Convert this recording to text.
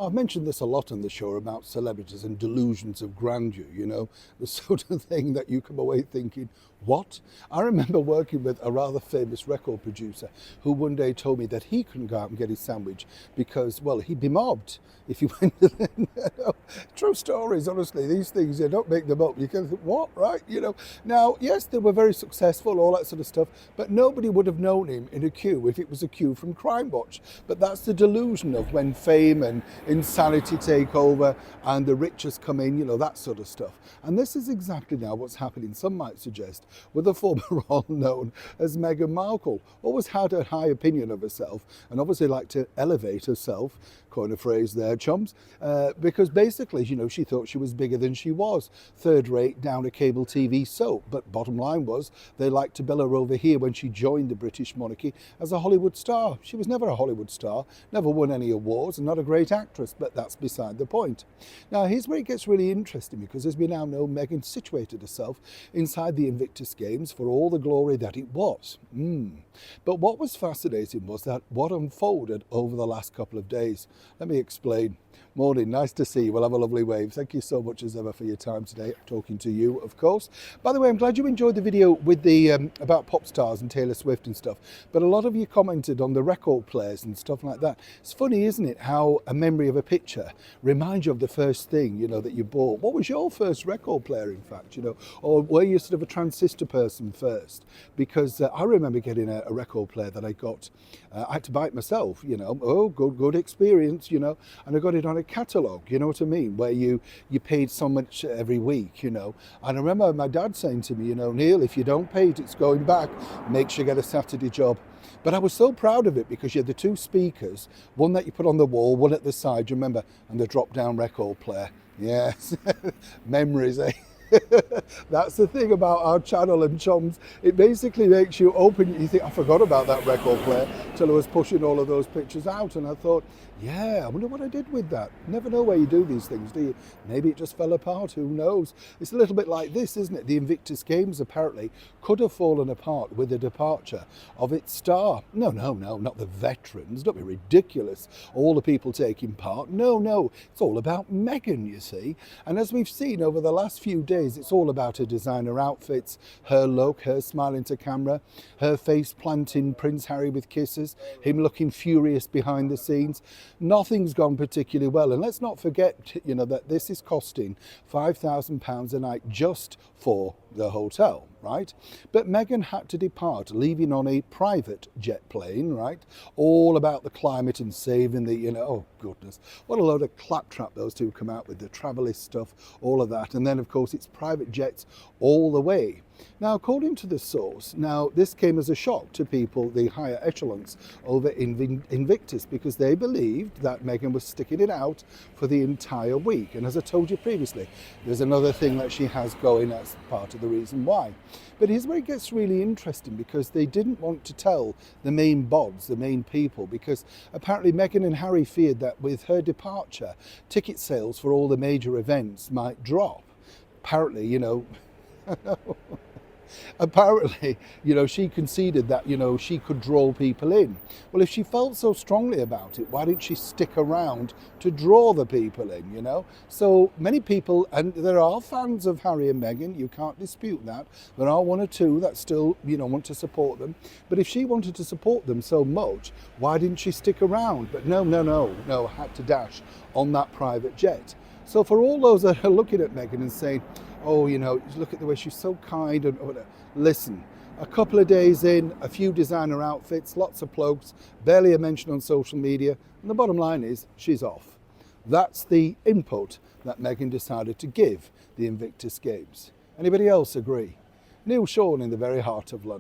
I've mentioned this a lot on the show about celebrities and delusions of grandeur, the sort of thing that you come away thinking, what? I remember working with a rather famous record producer who one day told me that he couldn't go out and get his sandwich because, well, he'd be mobbed if he went. True stories, honestly. These things, you don't make them up. You can think, what, right? Now, yes, they were very successful, all that sort of stuff, but nobody would have known him in a queue if it was a queue from Crime Watch. But that's the delusion of when fame and insanity take over and the riches come in, that sort of stuff. And this is exactly now what's happening, some might suggest, with the former royal known as Meghan Markle. Always had a high opinion of herself and obviously liked to elevate herself, coin a phrase there, chums, because basically, she thought she was bigger than she was. Third rate down a cable TV soap. But bottom line was, they liked to bill her over here when she joined the British monarchy as a Hollywood star. She was never a Hollywood star, never won any awards, and not a great actress, but that's beside the point. Now, here's where it gets really interesting, because as we now know, Meghan situated herself inside the Invictus Games for all the glory that it was. But what was fascinating was that what unfolded over the last couple of days. Let me explain. Morning, nice to see you. We'll have a lovely wave. Thank you so much as ever for your time today, talking to you, of course. By the way, I'm glad you enjoyed the video with the about pop stars and Taylor Swift and stuff, but a lot of you commented on the record players and stuff like that. It's funny, isn't it, how a memory of a picture reminds you of the first thing, that you bought. What was your first record player, in fact, or were you sort of a transistor person first? Because I remember getting a record player that I got, I had to buy it myself, oh, good experience, and I got it on a catalogue, you know what I mean, where you paid so much every week, and I remember my dad saying to me, Neil, if you don't pay it, it's going back, make sure you get a Saturday job. But I was so proud of it because you had the two speakers, one that you put on the wall, one at the side, you remember, and the drop down record player. Yes, memories, eh? That's the thing about our channel and chums. It basically makes you open, you think, I forgot about that record player till I was pushing all of those pictures out, and I thought, yeah, I wonder what I did with that. Never know where you do these things, do you? Maybe it just fell apart, who knows? It's a little bit like this, isn't it? The Invictus Games apparently could have fallen apart with the departure of its star. No, not the veterans, don't be ridiculous. All the people taking part, no, it's all about Meghan, you see. And as we've seen over the last few days, it's all about her designer outfits, her look, her smiling to camera, her face planting Prince Harry with kisses, him looking furious behind the scenes. Nothing's gone particularly well, and let's not forget, that this is costing £5,000 a night just for the hotel, right? But Meghan had to depart, leaving on a private jet plane, right? All about the climate and saving the, oh goodness, what a load of claptrap those two come out with, the travelist stuff, all of that. And then, of course, it's private jets all the way. Now, according to the source, this came as a shock to people, the higher echelons over Invictus, because they believed that Meghan was sticking it out for the entire week. And as I told you previously, there's another thing that she has going as part of the reason why. But here's where it gets really interesting, because they didn't want to tell the main bods, the main people, because apparently Meghan and Harry feared that with her departure, ticket sales for all the major events might drop. Apparently, apparently, she conceded that, she could draw people in. Well, if she felt so strongly about it, why didn't she stick around to draw the people in, So many people, and there are fans of Harry and Meghan, you can't dispute that. There are one or two that still, want to support them. But if she wanted to support them so much, why didn't she stick around? But no, had to dash on that private jet. So for all those that are looking at Meghan and saying, oh, look at the way she's so kind, and whatever. Listen, a couple of days in, a few designer outfits, lots of plugs, barely a mention on social media, and the bottom line is she's off. That's the input that Meghan decided to give the Invictus Games. Anybody else agree? Neil Sean in the very heart of London.